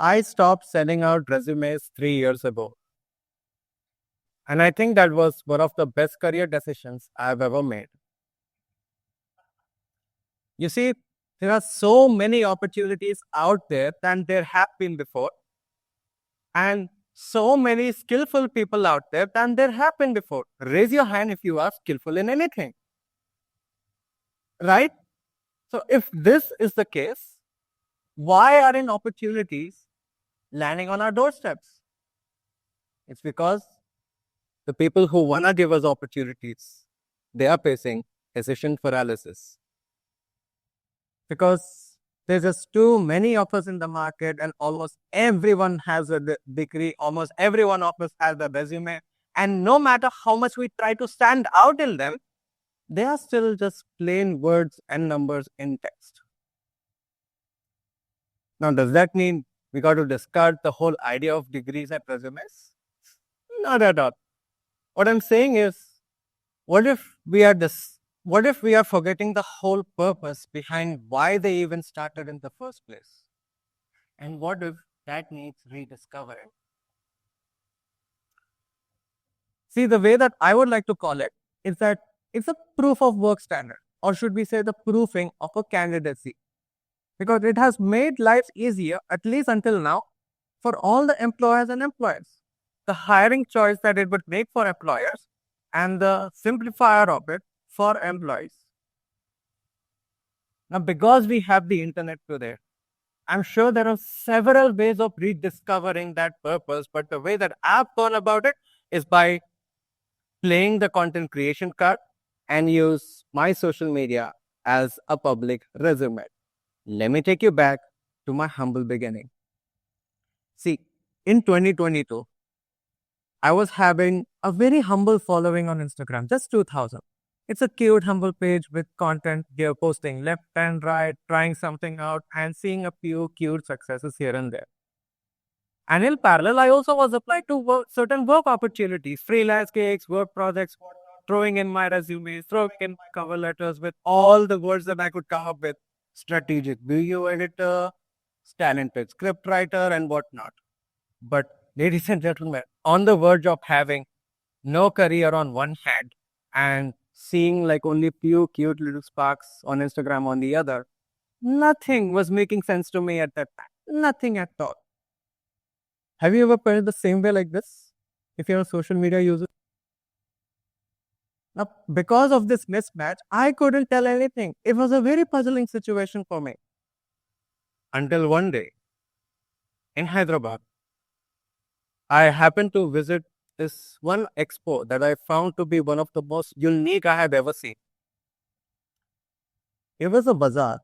I stopped sending out resumes 3 years ago. And I think that was one of the best career decisions I've ever made. You see, there are so many opportunities out there than there have been before, and so many skillful people out there than there have been before. Raise your hand if you are skillful in anything, right? So, if this is the case, why aren't opportunities landing on our doorsteps? It's because the people who want to give us opportunities, they are facing decision paralysis. Because there's just too many of us in the market, and almost everyone has a degree, almost everyone of us has a resume. And no matter how much we try to stand out in them, they are still just plain words and numbers in text. Now, does that mean we got to discard the whole idea of degrees and resumes? Not at all. What I'm saying is, what if we are forgetting the whole purpose behind why they even started in the first place? And what if that needs rediscovering? See, the way that I would like to call it is that it's a proof of work standard, or should we say the proofing of a candidacy, because it has made lives easier, at least until now, for all the employers and employers. The hiring choice that it would make for employers and the simplifier of it for employees. Now, because we have the internet today, I'm sure there are several ways of rediscovering that purpose, but the way that I've gone about it is by playing the content creation card and use my social media as a public resume. Let me take you back to my humble beginning. See, in 2022, I was having a very humble following on Instagram, just 2,000. It's a cute, humble page with content here, posting left and right, trying something out, and seeing a few cute successes here and there. And in parallel, I also was applied to certain work opportunities, freelance gigs, work projects, throwing in my resumes, throwing in my cover letters with all the words that I could come up with: strategic video editor, talented script writer, and whatnot. But ladies and gentlemen, on the verge of having no career on one hand and seeing like only few cute little sparks on Instagram on the other, nothing was making sense to me at that time. Nothing at all. Have you ever felt the same way like this if you're a social media user? Now, because of this mismatch, I couldn't tell anything. It was a very puzzling situation for me. Until one day in Hyderabad, I happened to visit this one expo that I found to be one of the most unique I have ever seen. It was a bazaar,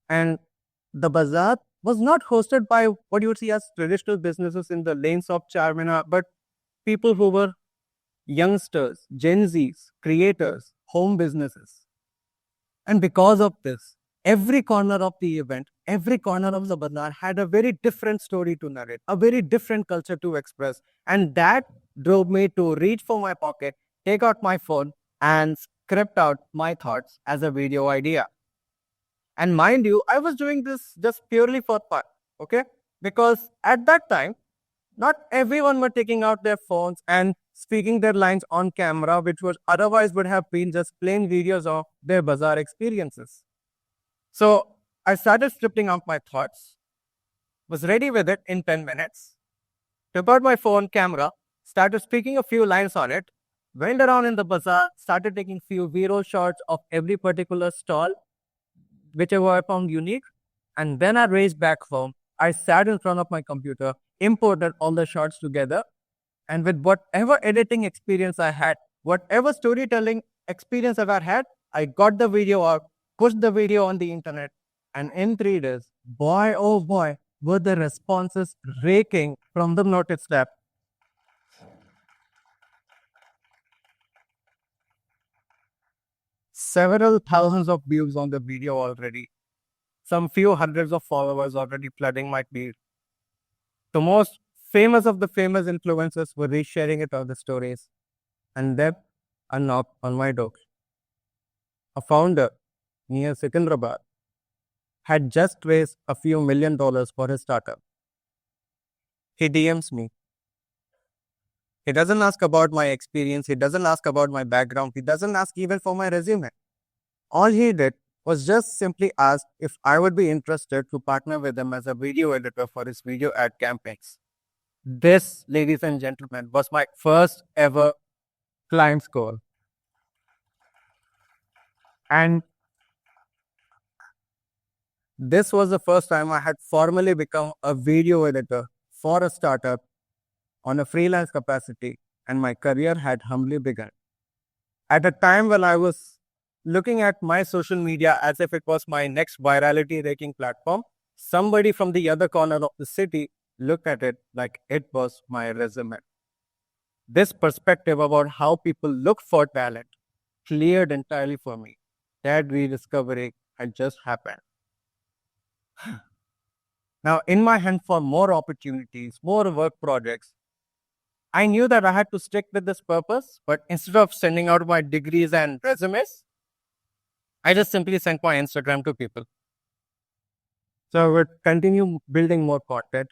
and the bazaar was not hosted by what you would see as traditional businesses in the lanes of Charminar, but people who were youngsters, Gen Zs, creators, home businesses. And because of this, every corner of the event, every corner of the bazaar had a very different story to narrate, a very different culture to express. And that drove me to reach for my pocket, take out my phone, and script out my thoughts as a video idea. And mind you, I was doing this just purely for fun, okay? Because at that time, not everyone were taking out their phones and speaking their lines on camera, which was otherwise would have been just plain videos of their bazaar experiences. So I started scripting out my thoughts, was ready with it in 10 minutes, took out my phone camera, started speaking a few lines on it, went around in the bazaar, started taking few video shots of every particular stall, whichever I found unique, and then I raced back home. I sat in front of my computer, imported all the shots together, and with whatever editing experience I had, whatever storytelling experience I've had, I got the video out, pushed the video on the internet, and in 3 days, boy oh boy, were the responses raking from the notice tab. Several thousands of views on the video already. Some few hundreds of followers already flooding my feed. The most famous of the famous influencers were resharing it on the stories. And then a knock on my door. A founder near Secunderabad had just raised a few $1 million for his startup. He DMs me. He doesn't ask about my experience. He doesn't ask about my background. He doesn't ask even for my resume. All he did was just simply ask if I would be interested to partner with him as a video editor for his video ad campaigns. This, ladies and gentlemen, was my first ever client call. And this was the first time I had formally become a video editor for a startup on a freelance capacity, and my career had humbly begun. At a time when I was looking at my social media as if it was my next virality raking platform, somebody from the other corner of the city looked at it like it was my resume. This perspective about how people look for talent cleared entirely for me. That rediscovery had just happened. Now, in my hand for more opportunities, more work projects, I knew that I had to stick with this purpose, but instead of sending out my degrees and resumes, I just simply sent my Instagram to people. So I would continue building more content.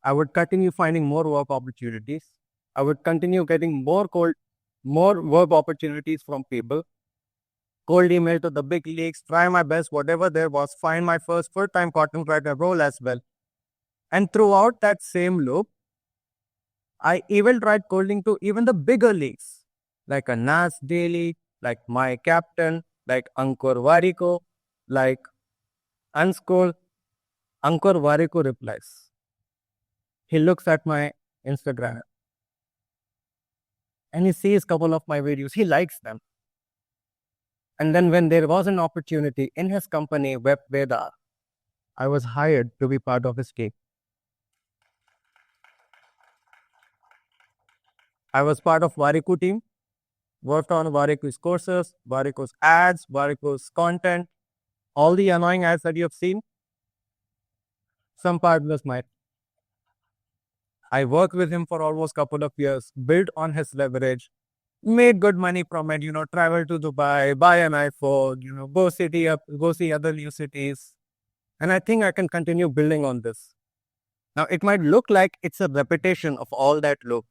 I would continue finding more work opportunities. I would continue getting more work opportunities from people. Cold email to the big leagues, try my best, whatever there was, find my first full-time content writer role as well. And throughout that same loop, I even tried coding to even the bigger leagues, like a Nas Daily, like My Captain, like Ankur Wariko, like Unschool. Ankur Wariko replies. He looks at my Instagram and he sees a couple of my videos. He likes them. And then when there was an opportunity in his company, Web Veda, I was hired to be part of his team. I was part of Wariko team, worked on Wariko's courses, Wariko's ads, Wariko's content, all the annoying ads that you have seen. Some part was mine. I worked with him for almost a couple of years, built on his leverage, made good money from it, travel to Dubai, buy an iPhone, go see other new cities. And I think I can continue building on this. Now, it might look like it's a repetition of all that loop.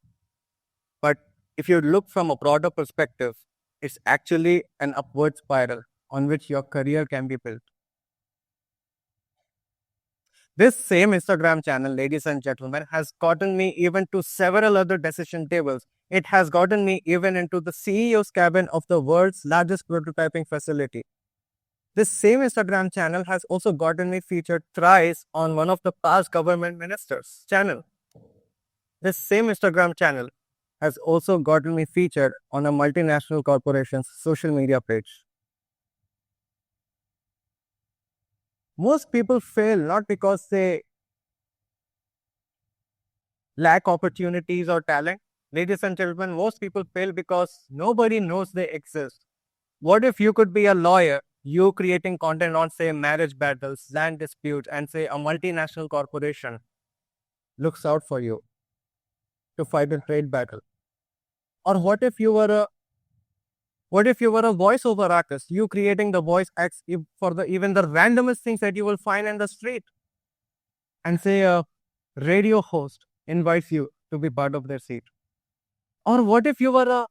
But if you look from a broader perspective, it's actually an upward spiral on which your career can be built. This same Instagram channel, ladies and gentlemen, has gotten me even to several other decision tables. It has gotten me even into the CEO's cabin of the world's largest prototyping facility. This same Instagram channel has also gotten me featured thrice on one of the past government ministers' channel. This same Instagram channel has also gotten me featured on a multinational corporation's social media page. Most people fail not because they lack opportunities or talent. Ladies and gentlemen, most people fail because nobody knows they exist. What if you could be a lawyer, you creating content on, say, marriage battles, land disputes, and say a multinational corporation looks out for you to fight a trade battle? Or what if you were a voiceover artist, you creating the voice acts for even the randomest things that you will find in the street, and say a radio host invites you to be part of their seat? Or what if you were a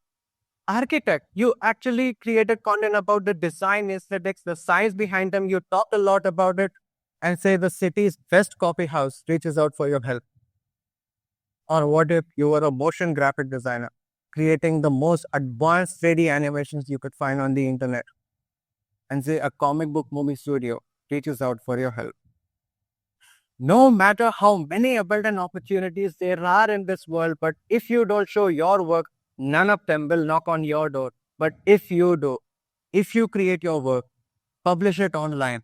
architect, you actually created content about the design aesthetics, the science behind them, you talked a lot about it, and say the city's best coffee house reaches out for your help? Or what if you were a motion graphic designer, creating the most advanced 3D animations you could find on the internet, and say a comic book movie studio reaches out for your help? No matter how many abundant opportunities there are in this world, but if you don't show your work, none of them will knock on your door. But if you do, if you create your work, publish it online,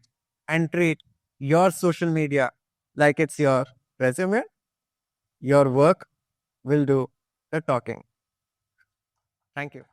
and treat your social media like it's your resume, your work will do the talking. Thank you.